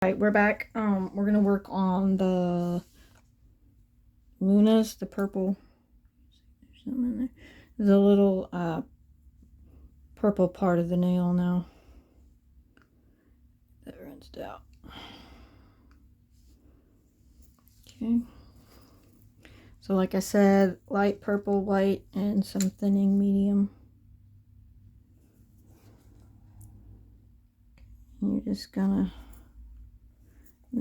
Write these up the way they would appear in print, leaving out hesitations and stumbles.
Alright, we're back. We're gonna work on the Lunas, the purple. There's something in there. The little purple part of the nail now. That rinsed out. Okay. So like I said, light purple, white, and some thinning medium. And you're just gonna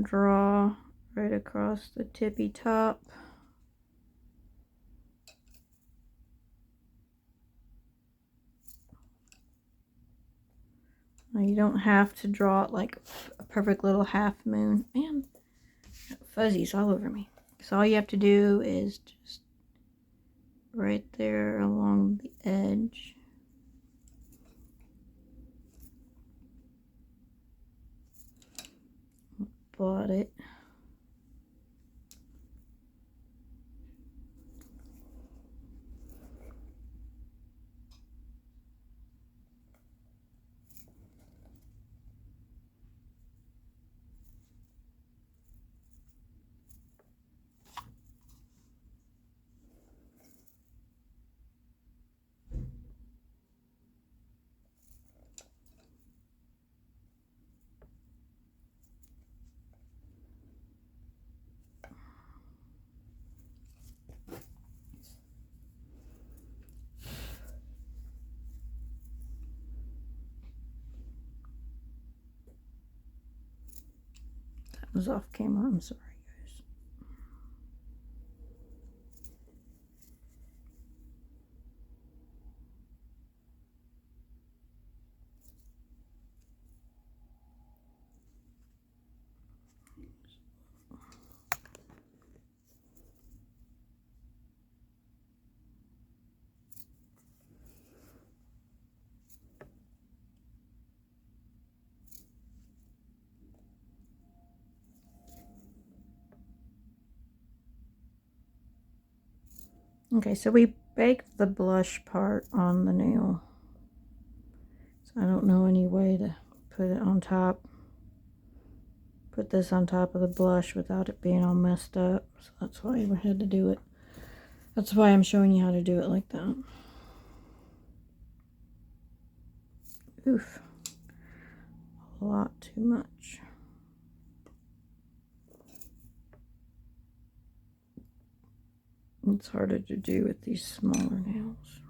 draw right across the tippy top. Now you don't have to draw it like a perfect little half moon. Man, got fuzzies all over me. So all you have to do is just right there along the edge. Blot it. That was off camera, I'm sorry guys. Okay, so we baked the blush part on the nail. So I don't know any way to put it on top. Put this on top of the blush without it being all messed up. So that's why we had to do it. That's why I'm showing you how to do it like that. Oof. A lot too much. It's harder to do with these smaller nails.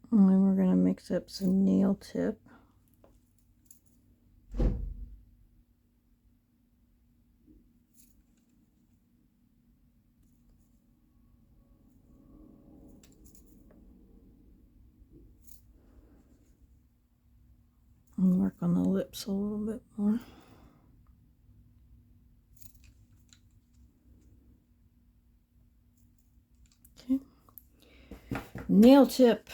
And then we're going to mix up some nail tip. And work on the lips a little bit more. Okay. Nail tip.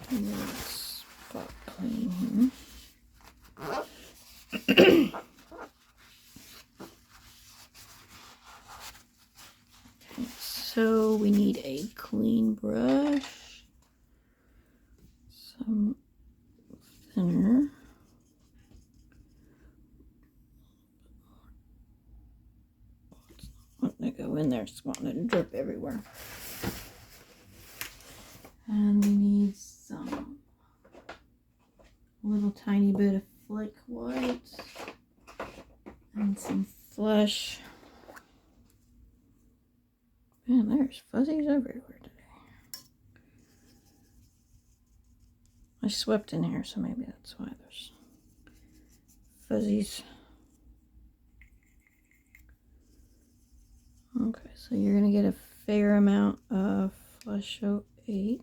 Spot clean here. Okay, so we need a clean brush, some thinner, it's not wanting to go in there, it's wanting to drip everywhere. And we need some little tiny bit of flick white and some flesh. Man, there's fuzzies everywhere today. I swept in here, so maybe that's why there's fuzzies. Okay, so you're going to get a fair amount of Flush 08.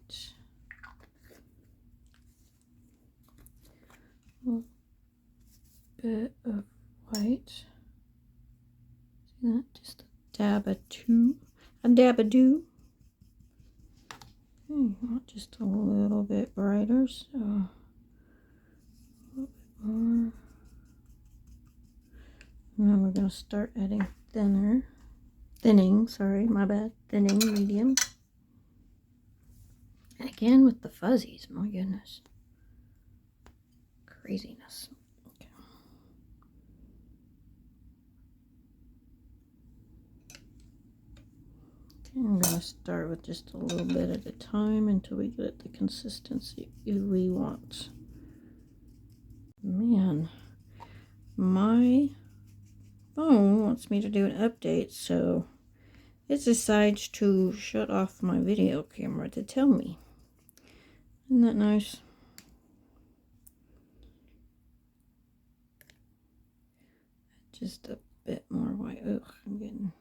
A bit of white. See that? Just a dab of two. A dab of do. Okay, not just a little bit brighter, so a little bit more. And then we're going to start adding thinning, sorry, my bad, thinning, medium. And again with the fuzzies, my goodness. Craziness. Okay. Okay, I'm going to start with just a little bit at a time until we get the consistency we want. Man, my phone wants me to do an update, so it decides to shut off my video camera to tell me. Isn't that nice? Just a bit more white. Ugh, I'm getting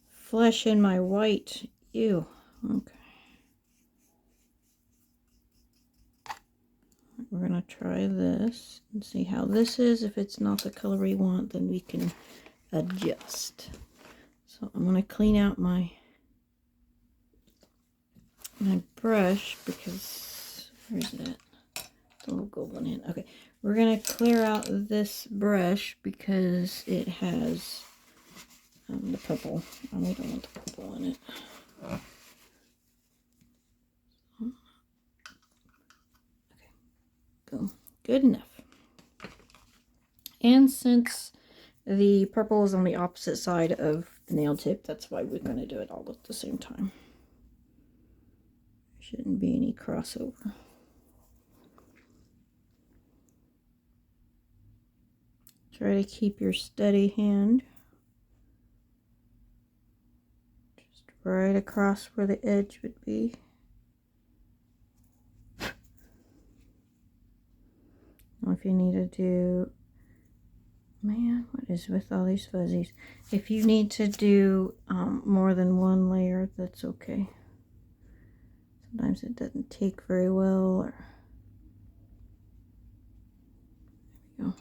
flesh in my white. Ew. Okay. We're going to try this and see how this is. If it's not the color we want, then we can adjust. So I'm going to clean out my brush because, where's that? The little gold one in. Okay, we're going to clear out this brush because it has the purple. And we don't want the purple in it. Okay, go. Good enough. And since the purple is on the opposite side of the nail tip, that's why we're going to do it all at the same time. Shouldn't be any crossover. Try to keep your steady hand just right across where the edge would be. Now if you need to do, man, what is with all these fuzzies? If you need to do more than one layer, that's okay. Sometimes it doesn't take very well, or there we go.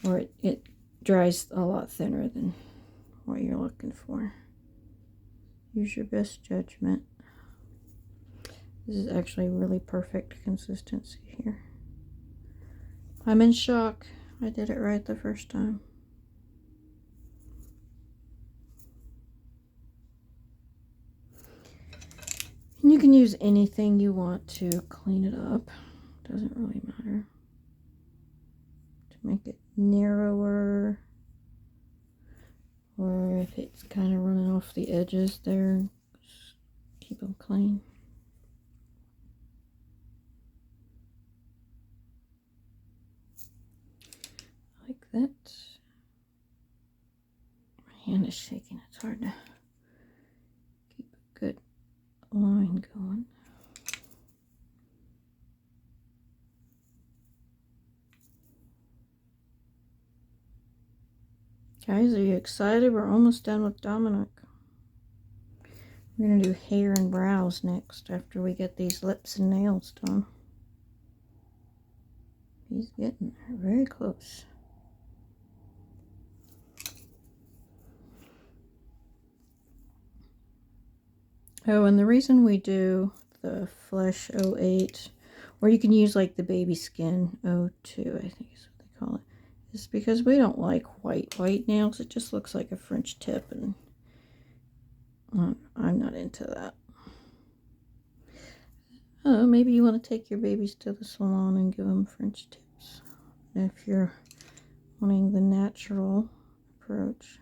Or it dries a lot thinner than what you're looking for. Use your best judgment. This is actually really perfect consistency here. I'm in shock. I did it right the first time. And you can use anything you want to clean it up. Doesn't really matter. To make it narrower. Or if it's kind of running off the edges there, just keep them clean. Like that. My hand is shaking. It's hard to keep a good line going. Guys, are you excited? We're almost done with Dominic. We're going to do hair and brows next after we get these lips and nails done. He's getting there, very close. Oh, and the reason we do the Flesh 08, or you can use like the baby skin 02, I think is what they call it, is because we don't like white nails. It just looks like a French tip, and I'm not into that. Oh, maybe you want to take your babies to the salon and give them French tips. If you're wanting the natural approach,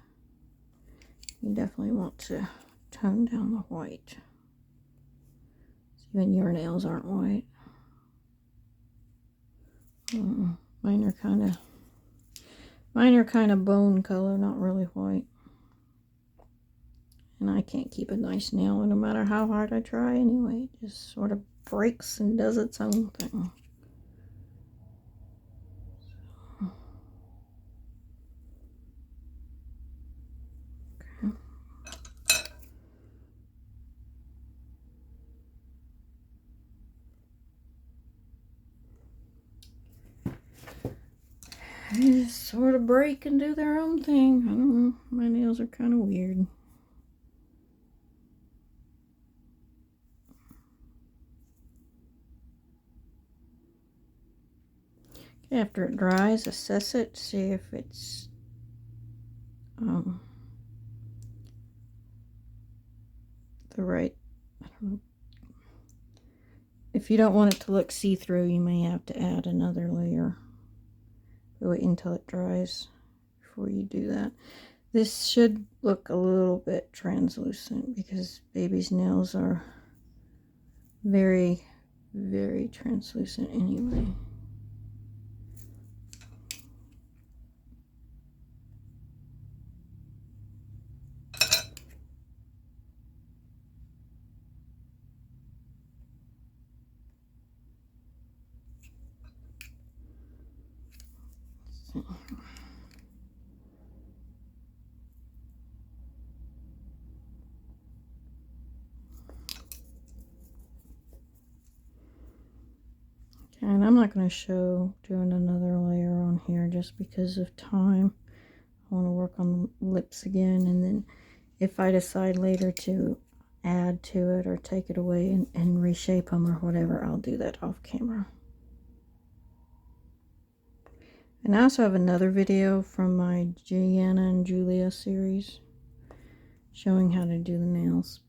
you definitely want to tone down the white. Even your nails aren't white. Mine are kind of bone color, not really white. And I can't keep a nice nail no matter how hard I try anyway. It just sort of breaks and does its own thing. They just sort of break and do their own thing. I don't know. My nails are kind of weird. Okay, after it dries, assess it. See if it's the right. I don't know. If you don't want it to look see-through, you may have to add another layer. Wait until it dries before you do that. This should look a little bit translucent because baby's nails are very, very translucent anyway. And I'm not going to show doing another layer on here just because of time. I want to work on the lips again, and then if I decide later to add to it or take it away and reshape them or whatever, I'll do that off camera. And I also have another video from my Gianna and Julia series showing how to do the nails.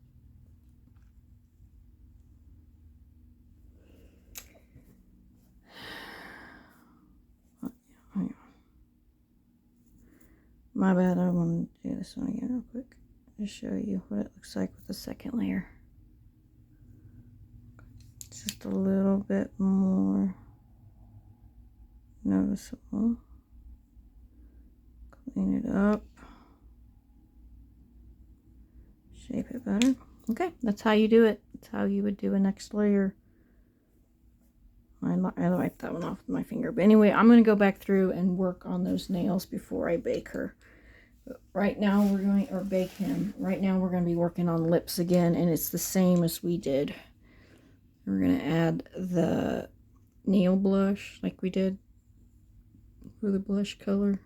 My bad, I want to do this one again real quick to show you what it looks like with the second layer. Just a little bit more noticeable. Clean it up. Shape it better. Okay, that's how you do it. That's how you would do a next layer. I wiped that one off with my finger. But anyway, I'm going to go back through and work on those nails before I bake her. But right now we're going, or bake him. Right now we're going to be working on lips again, and it's the same as we did. We're going to add the nail blush like we did for the blush color.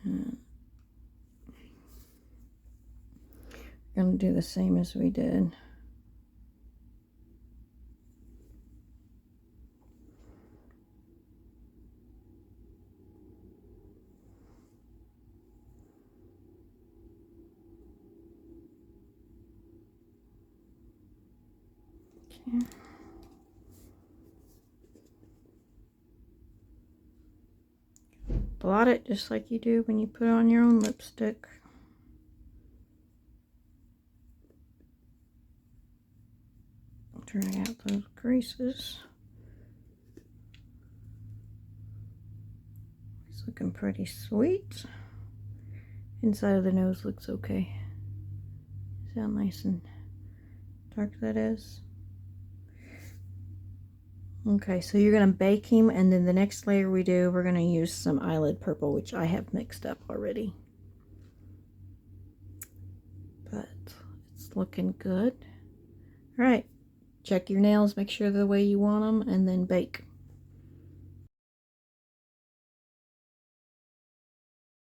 We're going to do the same as we did. Okay. Blot it just like you do when you put on your own lipstick. Drag out those creases. It's looking pretty sweet. Inside of the nose looks okay. See how nice and dark that is? Okay, so you're going to bake him, and then the next layer we do, we're going to use some eyelid purple, which I have mixed up already. But it's looking good. All right, check your nails, make sure they're the way you want them, and then bake.